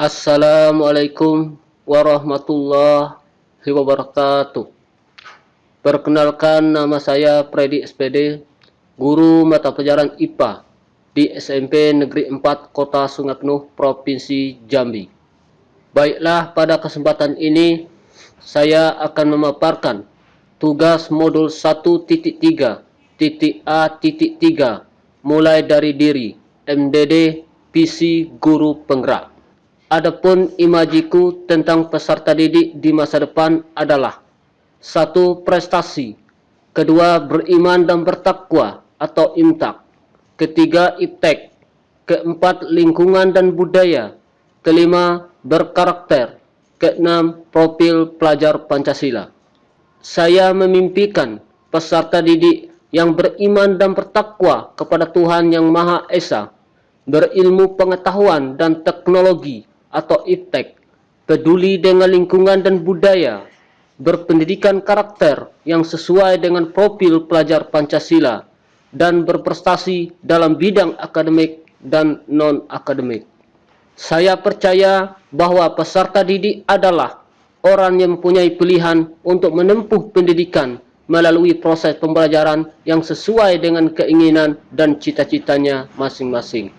Assalamualaikum warahmatullahi wabarakatuh. Perkenalkan, nama saya Freddy SPD, guru mata pelajaran IPA di SMP Negeri 4 Kota Sungai Penuh, Provinsi Jambi. Baiklah, pada kesempatan ini saya akan memaparkan tugas modul 1.3.A.3 mulai dari diri MDD PC Guru Penggerak. Adapun imajiku tentang peserta didik di masa depan adalah: 1. Prestasi. 2. Beriman dan bertakwa atau imtak. 3. Iptek. 4. Lingkungan dan budaya. 5. Berkarakter. 6. Profil pelajar Pancasila. Saya memimpikan peserta didik yang beriman dan bertakwa kepada Tuhan Yang Maha Esa, berilmu pengetahuan dan teknologi atau iptek, peduli dengan lingkungan dan budaya, berpendidikan karakter yang sesuai dengan profil pelajar Pancasila, dan berprestasi dalam bidang akademik dan non-akademik. Saya percaya bahwa peserta didik adalah orang yang mempunyai pilihan untuk menempuh pendidikan melalui proses pembelajaran yang sesuai dengan keinginan dan cita-citanya masing-masing.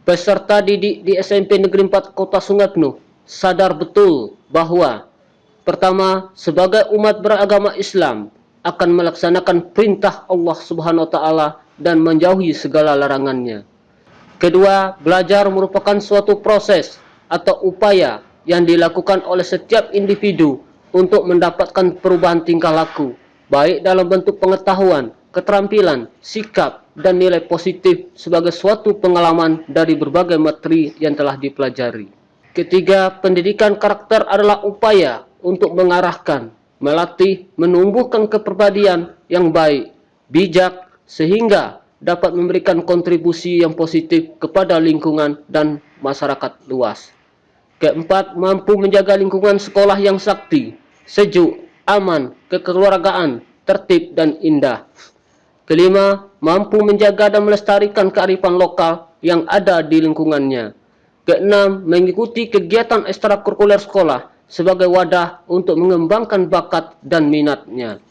Peserta didik di SMP Negeri 4 Kota Sungai Penuh sadar betul bahwa pertama, sebagai umat beragama Islam akan melaksanakan perintah Allah Subhanahu wa taala dan menjauhi segala larangannya. Kedua, belajar merupakan suatu proses atau upaya yang dilakukan oleh setiap individu untuk mendapatkan perubahan tingkah laku, baik dalam bentuk pengetahuan, keterampilan, sikap, dan nilai positif sebagai suatu pengalaman dari berbagai materi yang telah dipelajari. Ketiga, pendidikan karakter adalah upaya untuk mengarahkan, melatih, menumbuhkan kepribadian yang baik, bijak, sehingga dapat memberikan kontribusi yang positif kepada lingkungan dan masyarakat luas. Keempat, mampu menjaga lingkungan sekolah yang sakti, sejuk, aman, kekeluargaan, tertib, dan indah. Kelima, mampu menjaga dan melestarikan kearifan lokal yang ada di lingkungannya. Keenam, mengikuti kegiatan ekstrakurikuler sekolah sebagai wadah untuk mengembangkan bakat dan minatnya.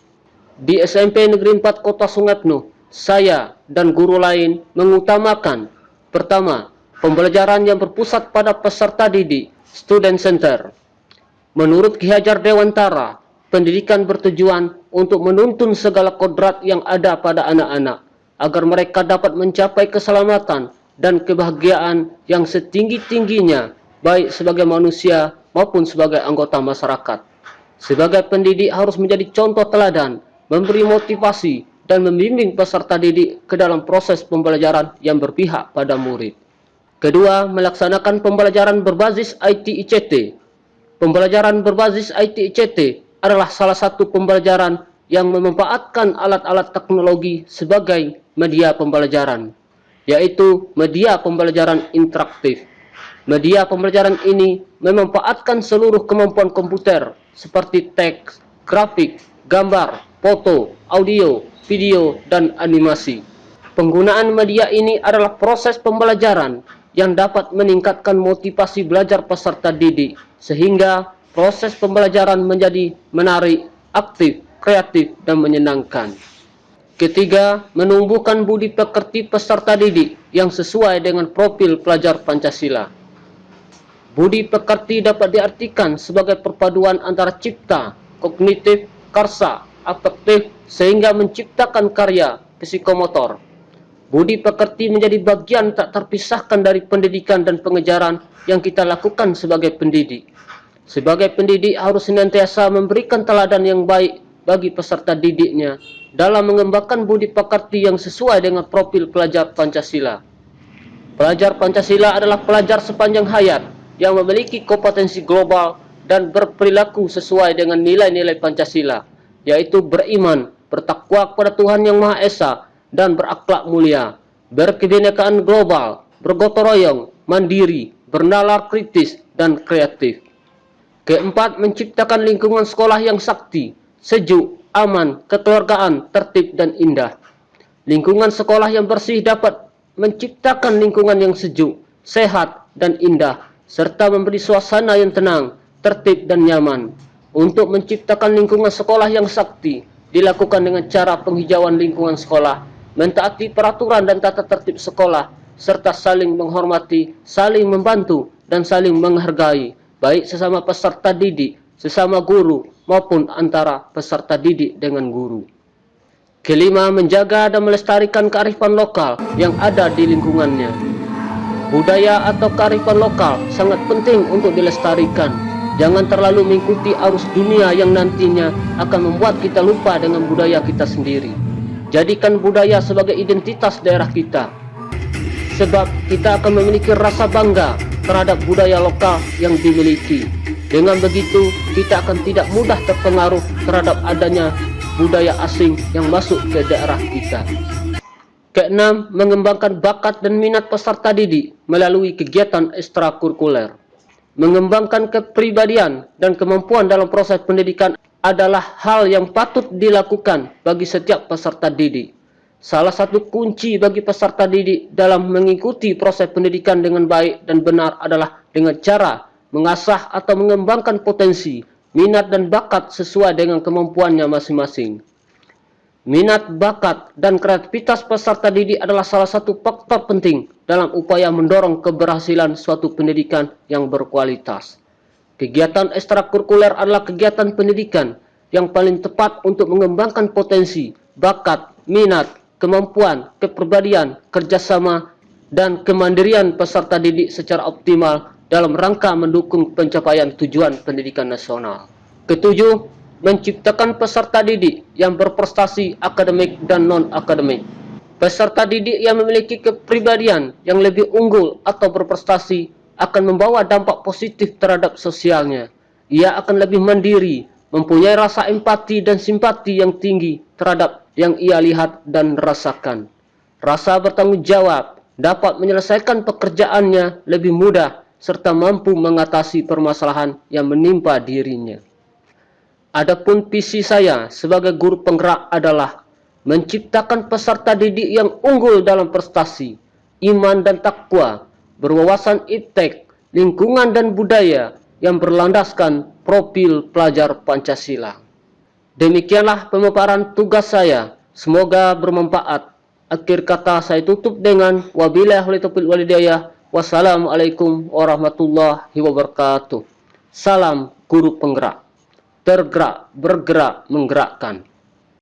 Di SMP Negeri 4 Kota Sungai Penuh, saya dan guru lain mengutamakan: pertama, pembelajaran yang berpusat pada peserta didik, student center. Menurut Ki Hajar Dewantara, pendidikan bertujuan untuk menuntun segala kodrat yang ada pada anak-anak, agar mereka dapat mencapai keselamatan dan kebahagiaan yang setinggi-tingginya, baik sebagai manusia maupun sebagai anggota masyarakat. Sebagai pendidik harus menjadi contoh teladan, memberi motivasi, dan membimbing peserta didik ke dalam proses pembelajaran yang berpihak pada murid. Kedua, melaksanakan pembelajaran berbasis IT ICT. Pembelajaran berbasis IT ICT adalah salah satu pembelajaran yang memanfaatkan alat-alat teknologi sebagai media pembelajaran, yaitu media pembelajaran interaktif. Media pembelajaran ini memanfaatkan seluruh kemampuan komputer seperti teks, grafik, gambar, foto, audio, video, dan animasi. Penggunaan media ini adalah proses pembelajaran yang dapat meningkatkan motivasi belajar peserta didik, sehingga proses pembelajaran menjadi menarik, aktif, kreatif, dan menyenangkan. Ketiga, menumbuhkan budi pekerti peserta didik yang sesuai dengan profil pelajar Pancasila. Budi pekerti dapat diartikan sebagai perpaduan antara cipta, kognitif, karsa, afektif, sehingga menciptakan karya psikomotor. Budi pekerti menjadi bagian tak terpisahkan dari pendidikan dan pengejaran yang kita lakukan sebagai pendidik. Sebagai pendidik harus senantiasa memberikan teladan yang baik bagi peserta didiknya dalam mengembangkan budi pekerti yang sesuai dengan profil pelajar Pancasila. Pelajar Pancasila adalah pelajar sepanjang hayat yang memiliki kompetensi global dan berperilaku sesuai dengan nilai-nilai Pancasila, yaitu beriman, bertakwa kepada Tuhan Yang Maha Esa, dan berakhlak mulia, berkebinekaan global, bergotong royong, mandiri, bernalar kritis, dan kreatif. Keempat, menciptakan lingkungan sekolah yang sakti, sejuk, aman, kekeluargaan, tertib, dan indah. Lingkungan sekolah yang bersih dapat menciptakan lingkungan yang sejuk, sehat, dan indah, serta memberi suasana yang tenang, tertib dan nyaman. Untuk menciptakan lingkungan sekolah yang sakti, dilakukan dengan cara penghijauan lingkungan sekolah, mentaati peraturan dan tata tertib sekolah, serta saling menghormati, saling membantu, dan saling menghargai, baik sesama peserta didik, sesama guru, maupun antara peserta didik dengan guru. Kelima, menjaga dan melestarikan kearifan lokal yang ada di lingkungannya. Budaya atau kearifan lokal sangat penting untuk dilestarikan. Jangan terlalu mengikuti arus dunia yang nantinya akan membuat kita lupa dengan budaya kita sendiri. Jadikan budaya sebagai identitas daerah kita, sebab kita akan memiliki rasa bangga terhadap budaya lokal yang dimiliki. Dengan begitu, kita akan tidak mudah terpengaruh terhadap adanya budaya asing yang masuk ke daerah kita. Keenam, mengembangkan bakat dan minat peserta didik melalui kegiatan ekstrakurikuler. Mengembangkan kepribadian dan kemampuan dalam proses pendidikan adalah hal yang patut dilakukan bagi setiap peserta didik. Salah satu kunci bagi peserta didik dalam mengikuti proses pendidikan dengan baik dan benar adalah dengan cara mengasah atau mengembangkan potensi, minat dan bakat sesuai dengan kemampuannya masing-masing. Minat, bakat, dan kreativitas peserta didik adalah salah satu faktor penting dalam upaya mendorong keberhasilan suatu pendidikan yang berkualitas. Kegiatan ekstrakurikuler adalah kegiatan pendidikan yang paling tepat untuk mengembangkan potensi, bakat, minat, kemampuan, kepribadian, kerjasama, dan kemandirian peserta didik secara optimal dalam rangka mendukung pencapaian tujuan pendidikan nasional. Ketujuh, menciptakan peserta didik yang berprestasi akademik dan non-akademik. Peserta didik yang memiliki kepribadian yang lebih unggul atau berprestasi akan membawa dampak positif terhadap sosialnya. Ia akan lebih mandiri, mempunyai rasa empati dan simpati yang tinggi terhadap yang ia lihat dan rasakan. Rasa bertanggung jawab, dapat menyelesaikan pekerjaannya lebih mudah, serta mampu mengatasi permasalahan yang menimpa dirinya. Adapun visi saya sebagai guru penggerak adalah menciptakan peserta didik yang unggul dalam prestasi, iman dan takwa, berwawasan iptek, lingkungan dan budaya yang berlandaskan profil pelajar Pancasila. Demikianlah pemaparan tugas saya. Semoga bermanfaat. Akhir kata saya tutup dengan wabillahi taufiq wal hidayah. Wassalamualaikum warahmatullahi wabarakatuh. Salam guru penggerak. Tergerak, bergerak, menggerakkan.